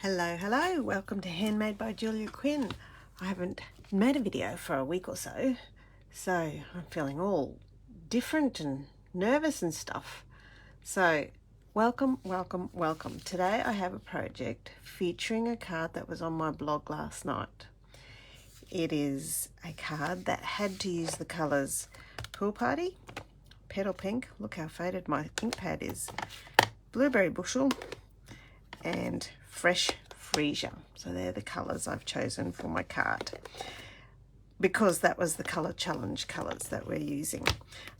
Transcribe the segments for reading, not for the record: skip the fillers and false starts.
Hello, welcome to Handmade by Julia Quinn. I haven't made a video for a week or so, so I'm feeling all different and nervous and stuff. So welcome. Today I have a project featuring a card that was on my blog last night. It is a card that had to use the colours Pool Party, Petal Pink, look how faded my ink pad is, Blueberry Bushel, and Fresh Freesia. So they're the colours I've chosen for my card because that was the colour challenge colours that we're using.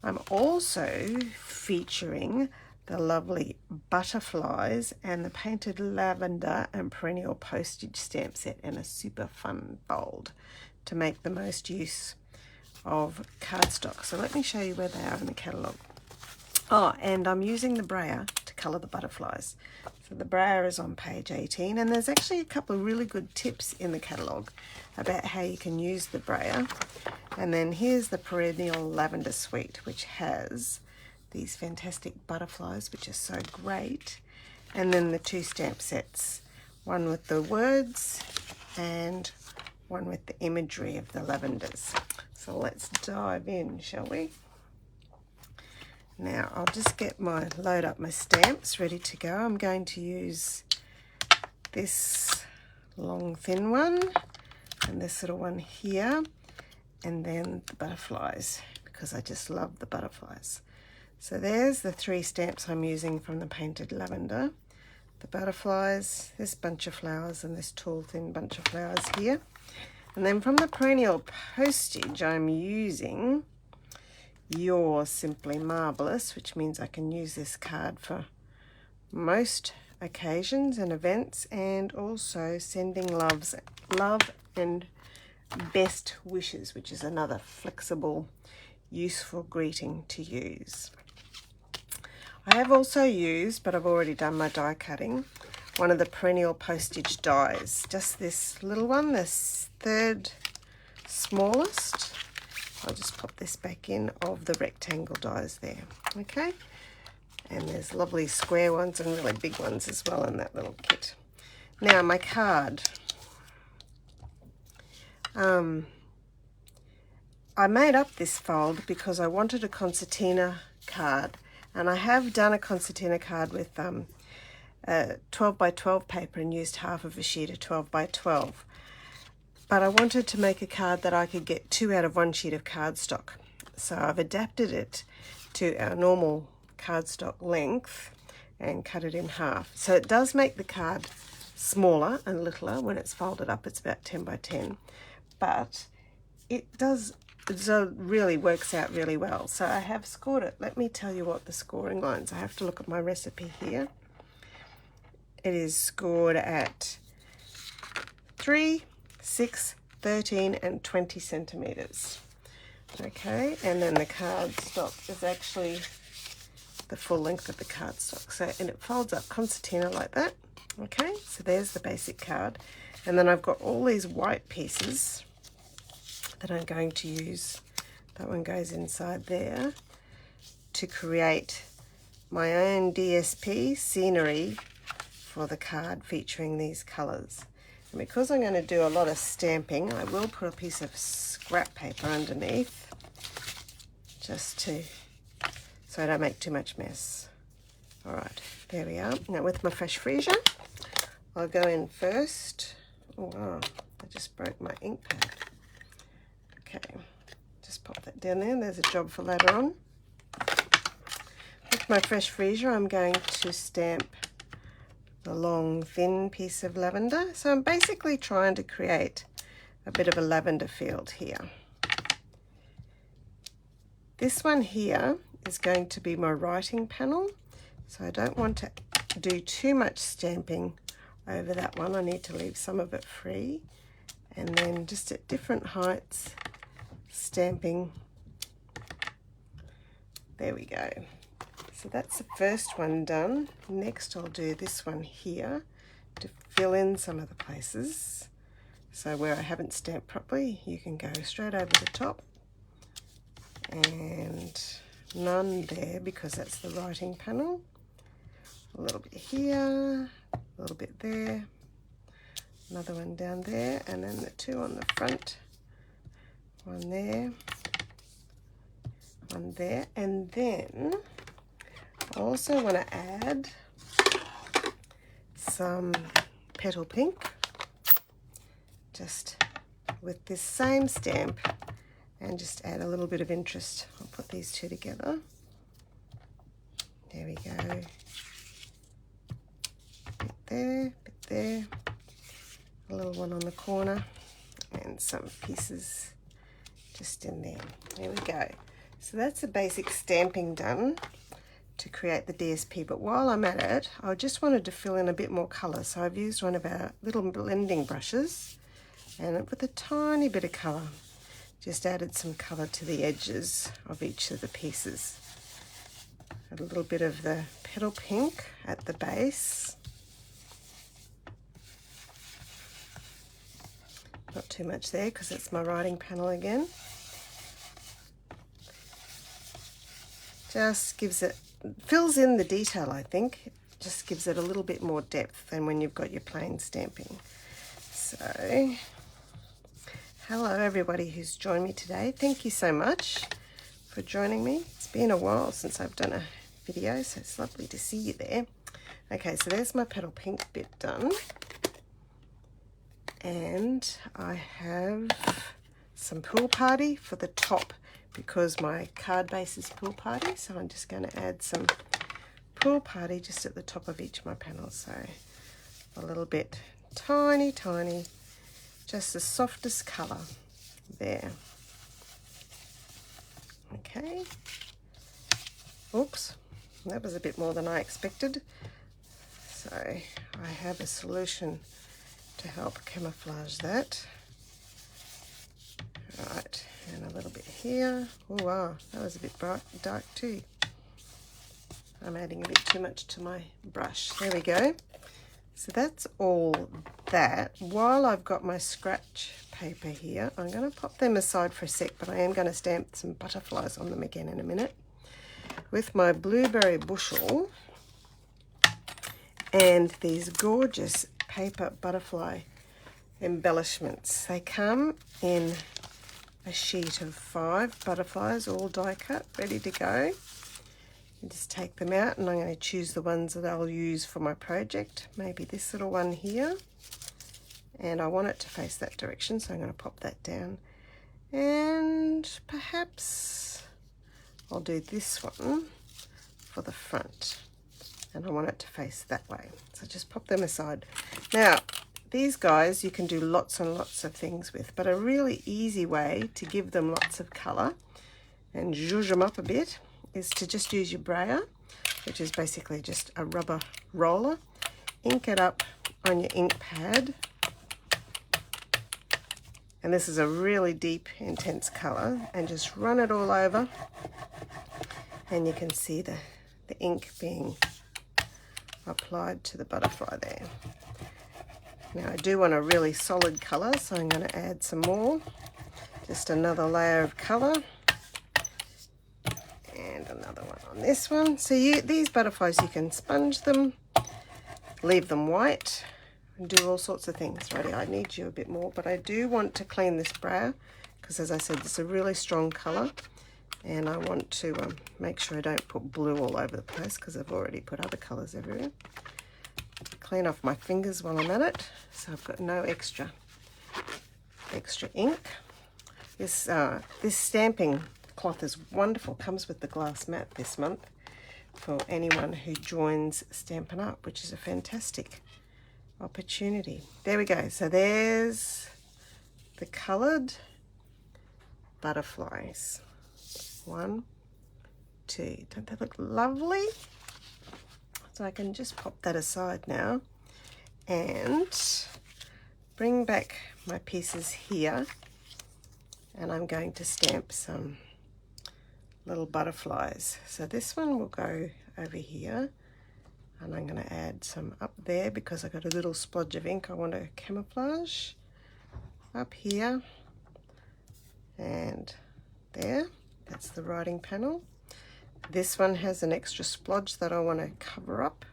I'm also featuring the lovely butterflies and the Painted Lavender and Perennial Postage stamp set in a super fun bold to make the most use of cardstock. So let me show you where they are in the catalogue. Oh, and I'm using the brayer to colour the butterflies. So the brayer is on page 18, and there's actually a couple of really good tips in the catalogue about how you can use the brayer. And then here's the Perennial Lavender Suite, which has these fantastic butterflies, which are so great. And then the two stamp sets, one with the words and one with the imagery of the lavenders. So let's dive in, shall we? Now I'll just load up my stamps ready to go. I'm going to use this long thin one and this little one here, and then the butterflies because I just love the butterflies. So there's the three stamps I'm using from the Painted Lavender. The butterflies, this bunch of flowers, and this tall thin bunch of flowers here. And then from the Perennial Postage I'm using You're Simply Marvelous, which means I can use this card for most occasions and events, and also sending love and best wishes, which is another flexible, useful greeting to use. I have also used, but I've already done my die cutting, one of the Perennial Postage dies, just this little one, this third smallest. I'll just pop this back in of the rectangle dies there, okay? And there's lovely square ones and really big ones as well in that little kit. Now my card. I made up this fold because I wanted a concertina card, and I have done a concertina card with 12 by 12 paper and used half of a sheet of 12 by 12. But I wanted to make a card that I could get 2 out of 1 sheet of cardstock. So I've adapted it to our normal cardstock length and cut it in half. So it does make the card smaller and littler when it's folded up. It's about 10 by 10. But it really works out really well. So I have scored it. Let me tell you what the scoring lines. I have to look at my recipe here. It is scored at 3, 6, 13 and 20 centimeters. Okay, and then the cardstock is actually the full length of the cardstock. So, and it folds up concertina like that. Okay, so there's the basic card. And then I've got all these white pieces that I'm going to use. That one goes inside there to create my own DSP scenery for the card featuring these colors. And because I'm going to do a lot of stamping, I will put a piece of scrap paper underneath so I don't make too much mess. All right, there we are. Now with my Fresh Freesia, I'll go in first. Oh wow, I just broke my ink pad. Okay, just pop that down there. There's a job for later on. With my Fresh Freesia, I'm going to stamp the long thin piece of lavender. So I'm basically trying to create a bit of a lavender field here. This one here is going to be my writing panel, so I don't want to do too much stamping over that one. I need to leave some of it free, and then just at different heights stamping. There we go. So that's the first one done. Next I'll do this one here to fill in some of the places. So where I haven't stamped properly, you can go straight over the top. And none there because that's the writing panel. A little bit here, a little bit there. another one down there, and then the two on the front, one there, one there. And then I also want to add some petal pink, just with this same stamp, and just add a little bit of interest. I'll put these two together. There we go. Bit there, bit there, a little one on the corner, and some pieces just in there. There we go. So that's the basic stamping done to create the DSP, but while I'm at it, I just wanted to fill in a bit more colour. So I've used one of our little blending brushes, and with a tiny bit of colour, just added some colour to the edges of each of the pieces. A little bit of the petal pink at the base. Not too much there because it's my writing panel again. Just gives it, fills in the detail, I think. It just gives it a little bit more depth than when you've got your plain stamping. So, hello everybody who's joined me today. Thank you so much for joining me. It's been a while since I've done a video, so it's lovely to see you there. Okay, so there's my petal pink bit done. And I have some Pool Party for the top, because my card base is Pool Party, so I'm just going to add some Pool Party just at the top of each of my panels. So a little bit, tiny, tiny, just the softest colour there. Okay. Oops, that was a bit more than I expected. So I have a solution to help camouflage that. Right, and a little bit here. Oh wow, that was a bit bright, dark too. I'm adding a bit too much to my brush. There we go. So that's all that. While I've got my scratch paper here, I'm going to pop them aside for a sec, but I am going to stamp some butterflies on them again in a minute with my blueberry bushel and these gorgeous paper butterfly embellishments. They come in a sheet of 5 butterflies, all die cut, ready to go. And just take them out, and I'm going to choose the ones that I'll use for my project. Maybe this little one here, and I want it to face that direction, so I'm going to pop that down. And perhaps I'll do this one for the front, and I want it to face that way. So just pop them aside. Now, these guys you can do lots and lots of things with, but a really easy way to give them lots of colour and zhuzh them up a bit is to just use your brayer, which is basically just a rubber roller. Ink it up on your ink pad, and this is a really deep, intense colour, and just run it all over, and you can see the ink being applied to the butterfly there. Now I do want a really solid colour, so I'm going to add some more, just another layer of colour. And another one on this one. So these butterflies, you can sponge them, leave them white, and do all sorts of things. Righty, I need you a bit more, but I do want to clean this brayer because, as I said, it's a really strong colour, and I want to make sure I don't put blue all over the place because I've already put other colours everywhere. Clean off my fingers while I'm at it, so I've got no extra ink. This stamping cloth is wonderful. Comes with the glass mat this month for anyone who joins Stampin' Up, which is a fantastic opportunity. There we go. So there's the coloured butterflies. 1, 2. Don't they look lovely? So I can just pop that aside now and bring back my pieces here, and I'm going to stamp some little butterflies. So this one will go over here, and I'm going to add some up there because I got a little splodge of ink I want to camouflage up here and there. That's the writing panel. This one has an extra splodge that I want to cover up,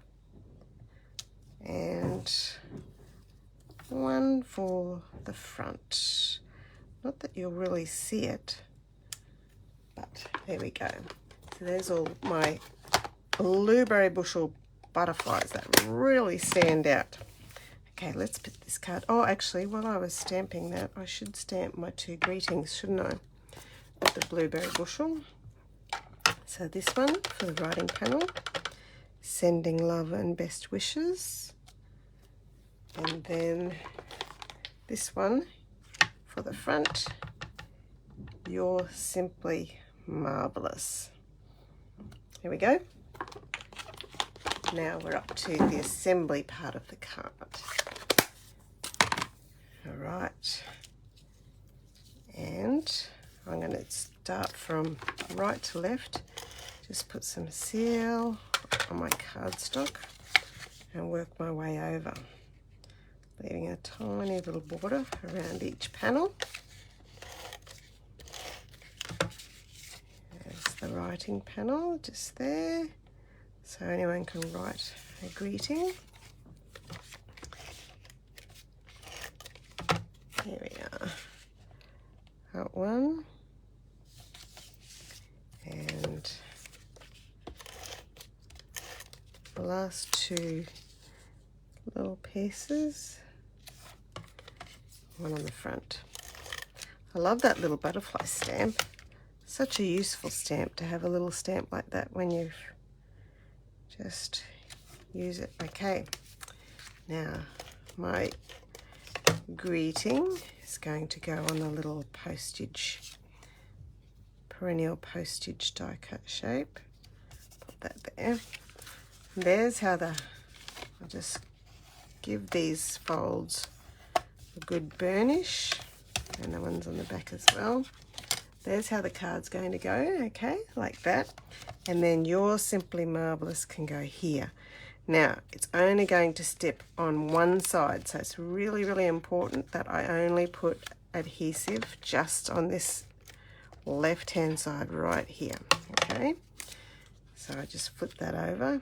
and one for the front. Not that you'll really see it, but there we go. So there's all my blueberry bushel butterflies that really stand out. Okay, let's put this card. Oh, actually, while I was stamping that, I should stamp my two greetings, shouldn't I? With the blueberry bushel. So this one for the writing panel, sending love and best wishes. And then this one for the front, you're simply marvelous. Here we go. Now we're up to the assembly part of the card. All right. And I'm going to start from right to left. Just put some seal on my cardstock and work my way over, leaving a tiny little border around each panel. There's the writing panel just there, so anyone can write a greeting. Here we are. Got one. And the last two little pieces, one on the front. I love that little butterfly stamp. Such a useful stamp to have a little stamp like that when you just use it. Okay, now my greeting is going to go on the little postage, perennial postage die cut shape. Put that there. And there's how I'll just give these folds a good burnish, and the ones on the back as well. There's how the card's going to go, okay, like that. And then You're Simply Marvelous can go here. Now, it's only going to step on one side, so it's really, really important that I only put adhesive just on this left-hand side right here, okay? So I just flip that over.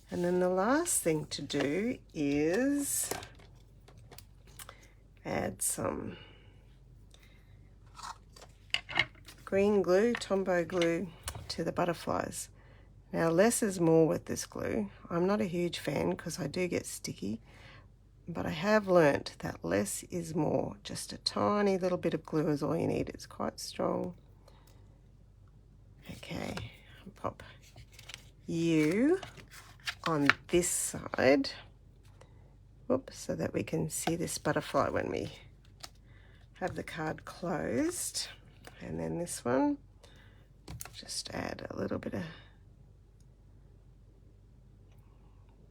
And then the last thing to do is add some green glue, Tombow glue, to the butterflies. Now, less is more with this glue. I'm not a huge fan because I do get sticky, but I have learnt that less is more. Just a tiny little bit of glue is all you need. It's quite strong. Okay, pop you on this side. Whoops, so that we can see this butterfly when we have the card closed. And then this one, just add a little bit of,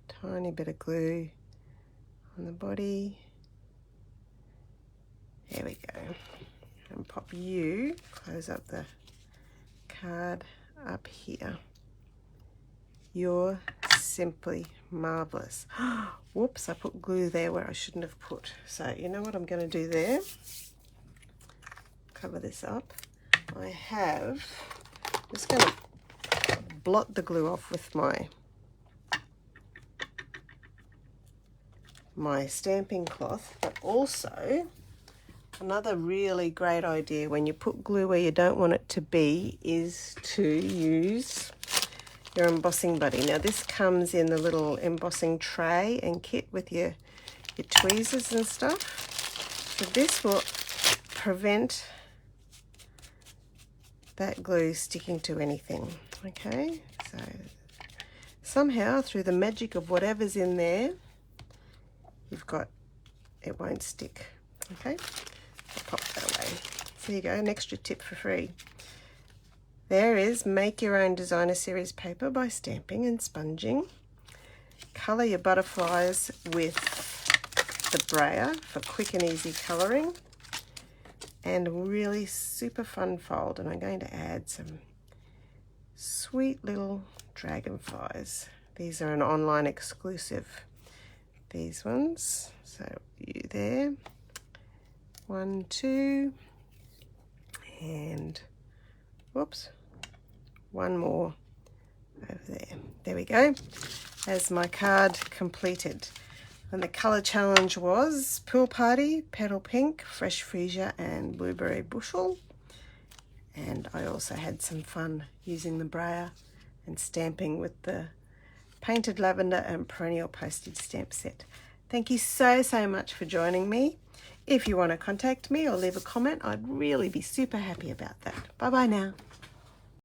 tiny bit of glue on the body. There we go. And pop you, close up the card up here. You're Simply Marvelous. Whoops, I put glue there where I shouldn't have put. So you know what I'm going to do there? Cover this up. I'm just going to blot the glue off with my stamping cloth, but also another really great idea when you put glue where you don't want it to be is to use your embossing buddy. Now this comes in the little embossing tray and kit with your tweezers and stuff. So this will prevent that glue sticking to anything. Okay, so somehow through the magic of whatever's in there, it won't stick. Okay, I'll pop that away. So there you go, an extra tip for free. There is Make Your Own Designer Series paper by stamping and sponging. Colour your butterflies with the brayer for quick and easy colouring. And a really super fun fold. And I'm going to add some sweet little dragonflies. These are an online exclusive, these ones. So you there, 1, 2, and whoops, one more over there. There we go. As my card completed. And the colour challenge was Pool Party, Petal Pink, Fresh Freesia and Blueberry Bushel. And I also had some fun using the brayer and stamping with the Painted Lavender and Perennial Postage Stamp set. Thank you so much for joining me. If you want to contact me or leave a comment, I'd really be super happy about that. Bye bye now.